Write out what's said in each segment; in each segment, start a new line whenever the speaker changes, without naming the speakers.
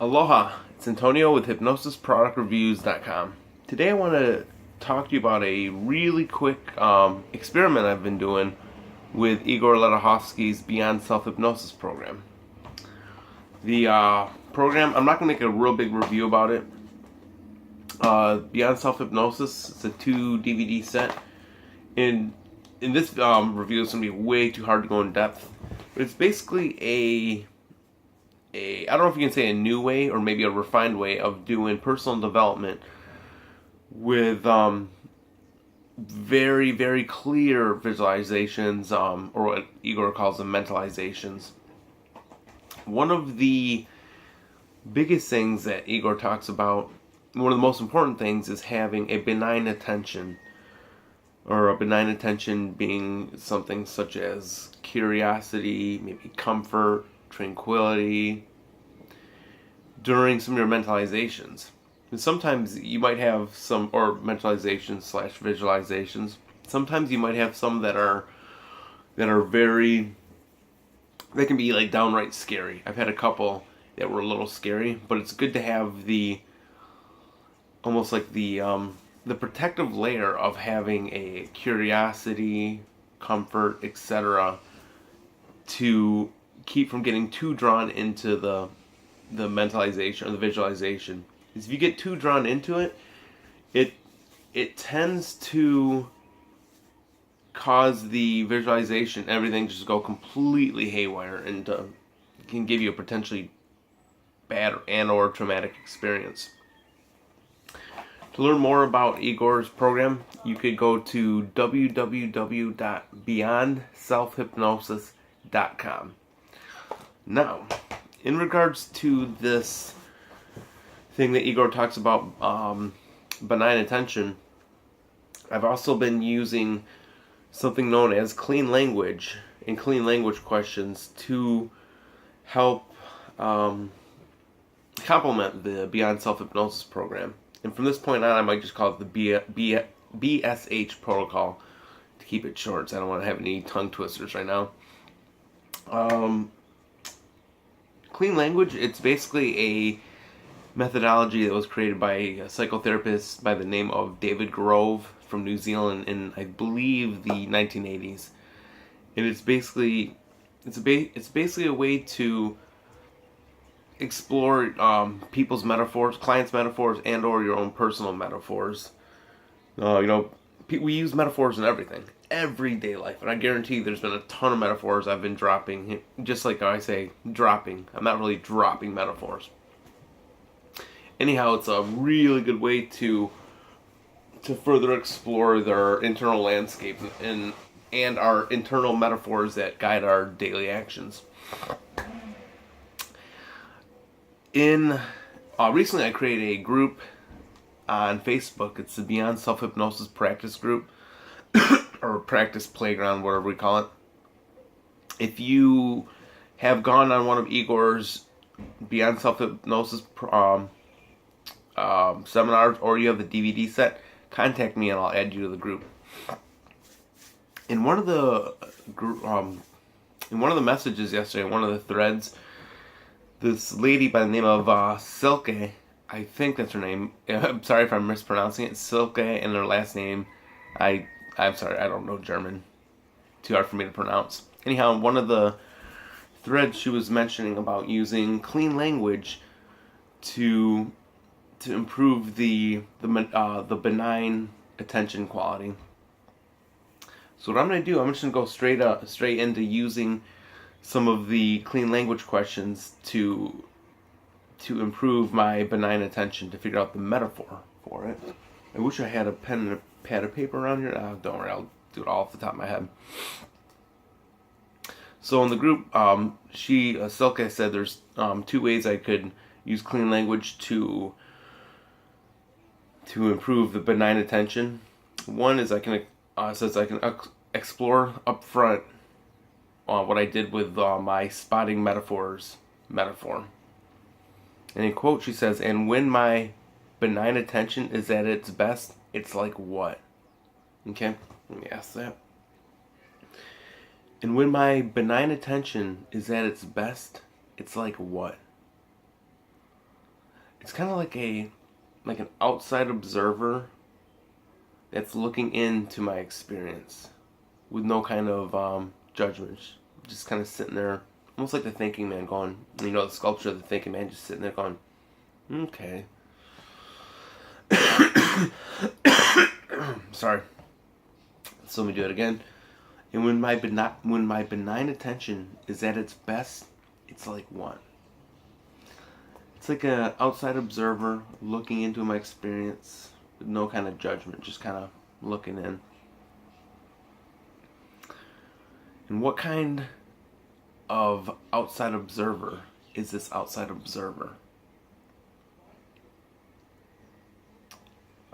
Aloha, it's Antonio with HypnosisProductReviews.com. Today I want to talk to you about a really quick experiment I've been doing with Igor Ledachovsky's Beyond Self Hypnosis program. The program, I'm not going to make a real big review about it. Beyond Self Hypnosis, it's a 2 DVD set. In this review, it's going to be way too hard to go in depth. But it's basically I don't know if you can say a new way or maybe a refined way of doing personal development with very, very clear visualizations, or what Igor calls them mentalizations. One of the biggest things that Igor talks about, one of the most important things, is having a benign attention, or a benign attention being something such as curiosity, maybe comfort, tranquility during some of your mentalizations. And sometimes you might have some, or mentalizations slash visualizations. Sometimes you might have some that are very, they can be like downright scary. I've had a couple that were a little scary, but it's good to have the almost like the protective layer of having a curiosity, comfort, etc. to keep from getting too drawn into the mentalization or the visualization. Because if you get too drawn into it, it tends to cause the visualization, everything just go completely haywire, and can give you a potentially bad and or traumatic experience. To learn more about Igor's program, you could go to www.beyondselfhypnosis.com. Now, in regards to this thing that Igor talks about, benign attention, I've also been using something known as clean language and clean language questions to help complement the Beyond Self Hypnosis program. And from this point on, I might just call it the BSH protocol to keep it short, so I don't want to have any tongue twisters right now. Clean language, it's basically a methodology that was created by a psychotherapist by the name of David Grove from New Zealand in, I believe, the 1980s. And it's basically a way to explore people's metaphors, clients' metaphors, and or your own personal metaphors. We use metaphors in everything, everyday life, and I guarantee there's been a ton of metaphors I've been dropping, just like I say, dropping. I'm not really dropping metaphors. Anyhow, it's a really good way to further explore their internal landscape and our internal metaphors that guide our daily actions. Recently I created a group on Facebook. It's the Beyond Self Hypnosis Practice Group, or Practice Playground, whatever we call it. If you have gone on one of Igor's Beyond Self Hypnosis seminars, or you have the DVD set, contact me and I'll add you to the group. In one of the messages yesterday, one of the threads, this lady by the name of Silke, I think that's her name. I'm sorry if I'm mispronouncing it. Silke, and her last name, I'm sorry, I don't know German. Too hard for me to pronounce. Anyhow, in one of the threads, she was mentioning about using clean language to improve the benign attention quality. So what I'm going to do, I'm just going to go straight into using some of the clean language questions to improve my benign attention, to figure out the metaphor for it. I wish I had a pen and a pad of paper around here. Don't worry, I'll do it all off the top of my head. So in the group, Silke said there's 2 ways I could use clean language to improve the benign attention. One is I can explore up front what I did with my spotting metaphor. And in quote, she says, "And when my benign attention is at its best, it's like what?" Okay, let me ask that. And when my benign attention is at its best, it's like what? it's kind of like an outside observer that's looking into my experience with no kind of judgment, just kind of sitting there, almost like the thinking man going, the sculpture of the thinking man just sitting there going, okay. Sorry. So let me do it again. And when my benign attention is at its best, it's like one. It's like an outside observer looking into my experience with no kind of judgment, just kind of looking in. And what kind of outside observer is this outside observer?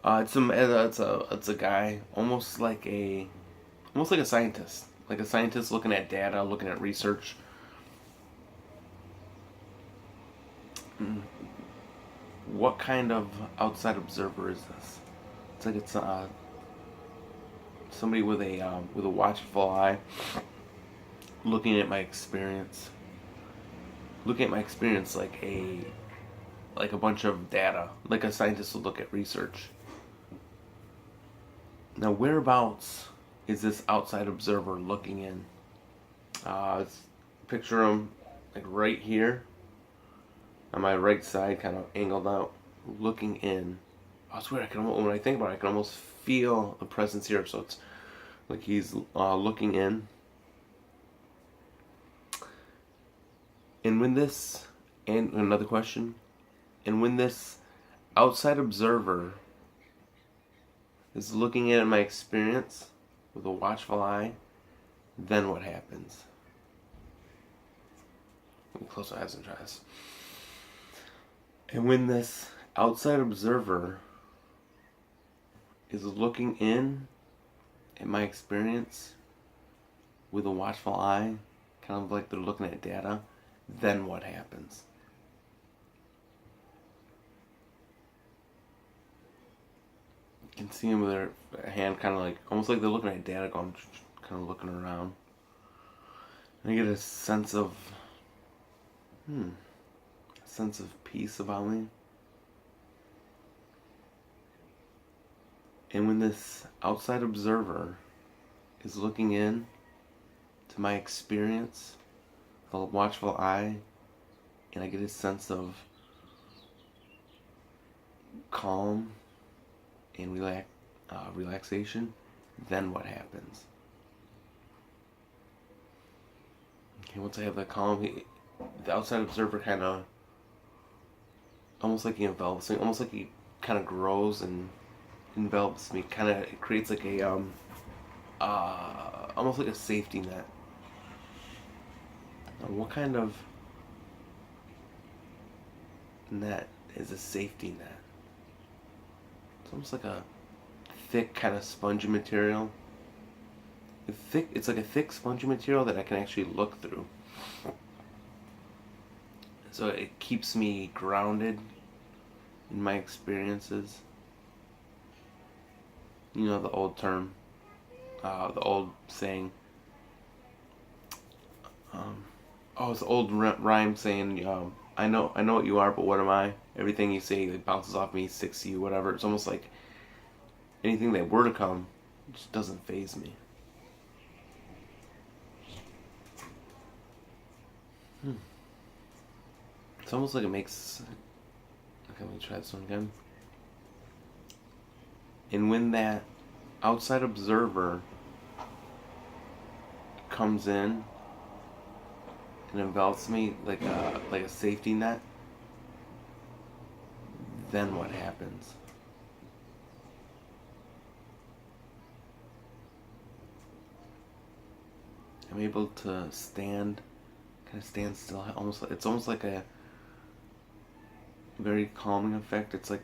It's a guy almost like a scientist, looking at data, looking at research. What kind of outside observer is this? It's like it's somebody with a watchful eye, looking at my experience, like a bunch of data, like a scientist would look at research. Now, whereabouts is this outside observer looking in? Picture him like right here on my right side, kind of angled out, looking in. Oh, it's weird. When I think about it, I can almost feel the presence here. So it's like he's looking in. And another question, and when this outside observer is looking at my experience with a watchful eye, then what happens? Let me close my eyes and try this. And when this outside observer is looking in at my experience with a watchful eye, kind of like they're looking at data, then what happens? You can see them with their hand kind of like, almost like they're looking at data, going, kind of looking around. And I get a sense of peace about me. And when this outside observer is looking in to my experience with a watchful eye, and I get a sense of calm and relaxation, then what happens? Okay, once I have that calm, the outside observer kind of, almost like he envelops me, almost like he kind of grows and envelops me, kind of, it creates like a, almost like a safety net. Now, what kind of net is a safety net? It's almost like a thick kind of spongy material. It's like a thick spongy material that I can actually look through. So it keeps me grounded in my experiences. You know the old term, the old saying. It's the old rhyme saying, I know what you are, but what am I? Everything you say that bounces off me, sticks to you, whatever. It's almost like anything that were to come just doesn't faze me. It's almost like it makes... Okay, let me try this one again. And when that outside observer comes in and envelops me like a safety net, then what happens? I'm able to stand still. It's almost like a very calming effect. It's like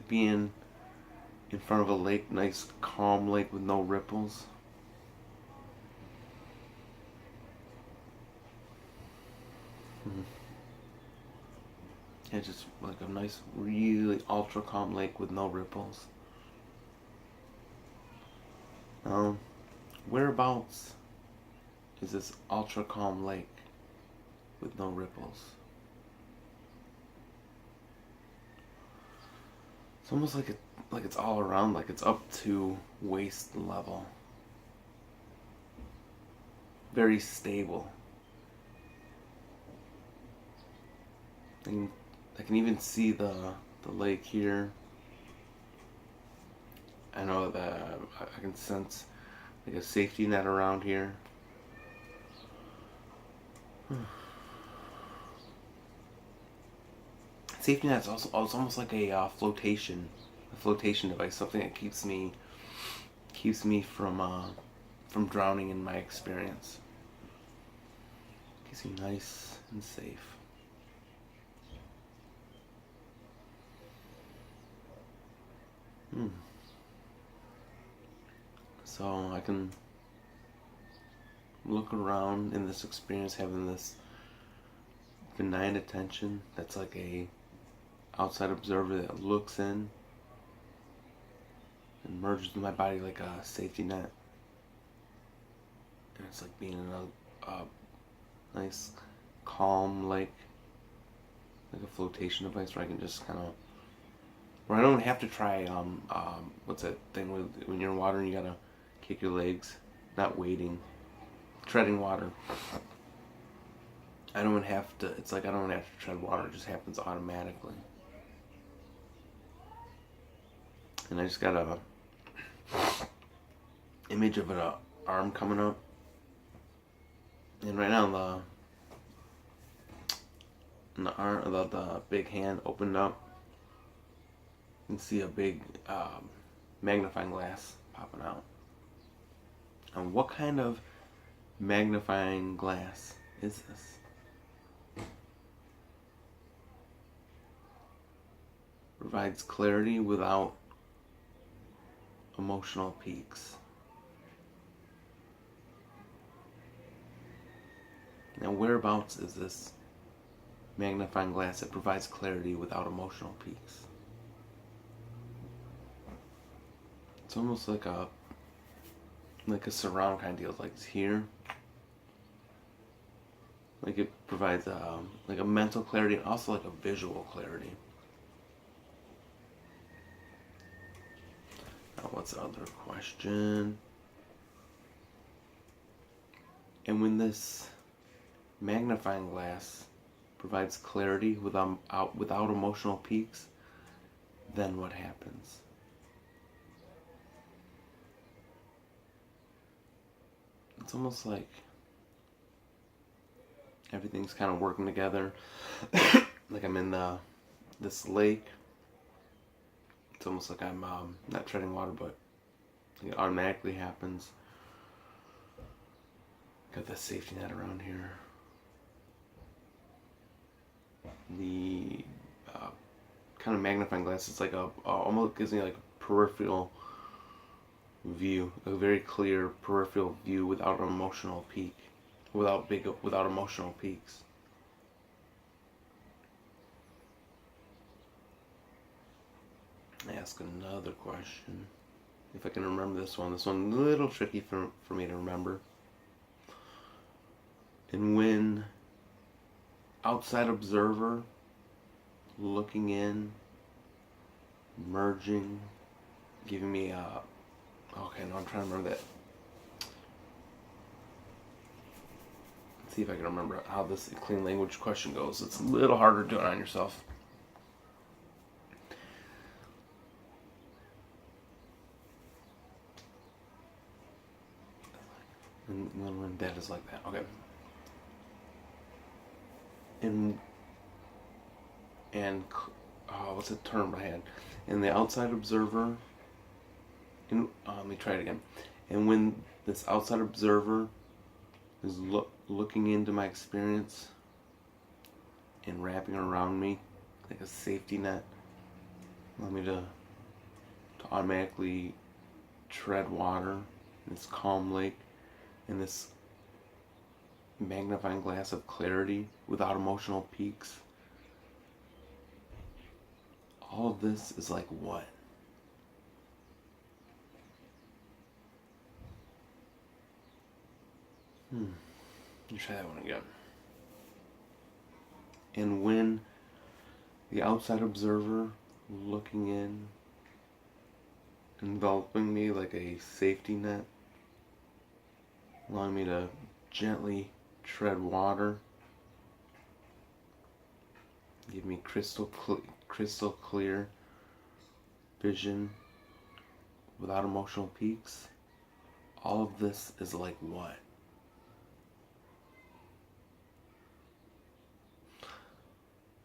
being in front of a lake, nice calm lake with no ripples. Yeah, just like a nice, really ultra calm lake with no ripples. Whereabouts is this ultra calm lake with no ripples? It's almost like it's all around, like it's up to waist level. Very stable. I can even see the lake here. I know that I can sense like a safety net around here. Safety net is also it's almost like a flotation device, something that keeps me from drowning in my experience. Keeps me nice and safe. So I can look around in this experience, having this benign attention that's like a outside observer that looks in and merges with my body like a safety net. And it's like being in a nice calm lake, like a flotation device where I can just kind of, where I don't have to try what's that thing when you're in water and you gotta kick your legs, not wading, treading water. I don't have to. It's like I don't have to tread water; it just happens automatically. And I just got a image of an arm coming up, and right now the big hand opened up. You can see a big magnifying glass popping out. And what kind of magnifying glass is this? Provides clarity without emotional peaks. Now, whereabouts is this magnifying glass that provides clarity without emotional peaks? It's almost like a surround kind of deal, like it's here. Like it provides like a mental clarity and also like a visual clarity. Now, what's the other question? And when this magnifying glass provides clarity without emotional peaks, then what happens? It's almost like everything's kind of working together. Like I'm in this lake. It's almost like I'm not treading water, but it automatically happens. Got the safety net around here. The kind of magnifying glass, it's like almost gives me like a peripheral view, a very clear peripheral view without an emotional peak, without emotional peaks. Ask another question. If I can remember this one. This one's a little tricky for me to remember. And when outside observer, looking in, merging, giving me okay, no, I'm trying to remember that. Let's see if I can remember how this clean language question goes. It's a little harder to do it on yourself. And when that is like that, okay. And what's the term I had? And the outside observer. Let me try it again. And when this outside observer is looking into my experience and wrapping around me like a safety net, allow me to automatically tread water in this calm lake, in this magnifying glass of clarity without emotional peaks. All of this is like what? Let me try that one again. And when the outside observer looking in, enveloping me like a safety net, allowing me to gently tread water, give me crystal clear vision without emotional peaks. All of this is like what?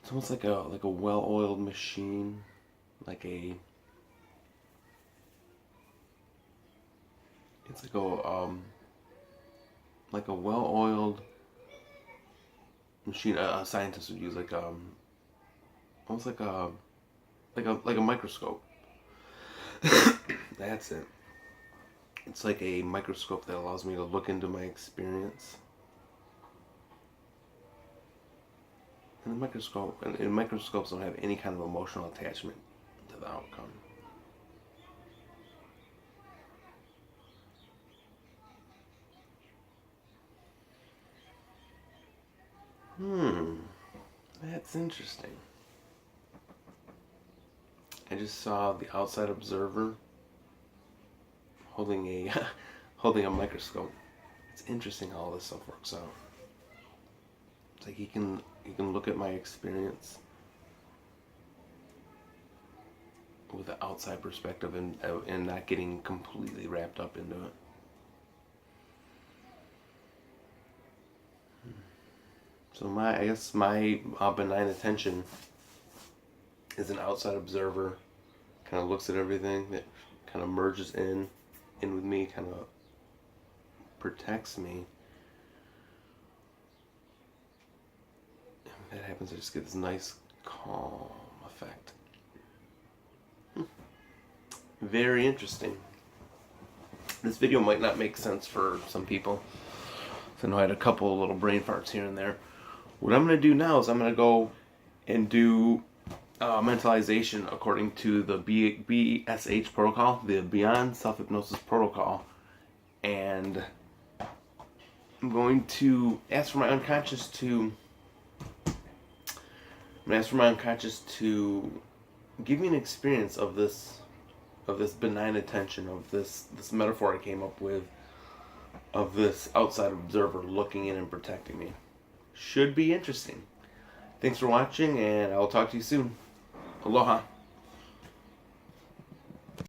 It's almost like a well-oiled machine, like a it's like a well-oiled machine. A scientist would use almost like a microscope. That's it. It's like a microscope that allows me to look into my experience. And microscopes don't have any kind of emotional attachment to the outcome. That's interesting. I just saw the outside observer holding a holding a microscope. It's interesting how all this stuff works out. It's like he can look at my experience with an outside perspective and not getting completely wrapped up into it. So I guess my benign attention is an outside observer, kind of looks at everything, that kind of merges in with me, kind of protects me. And when that happens, I just get this nice calm effect. Very interesting. This video might not make sense for some people. So I know I had a couple of little brain farts here and there. What I'm going to do now is I'm going to go and do mentalization according to the BSH protocol, the Beyond Self Hypnosis protocol, and I'm going to ask for my unconscious to give me an experience of this benign attention, of this metaphor I came up with, of this outside observer looking in and protecting me. Should be interesting. Thanks for watching, and I'll talk to you soon. Aloha.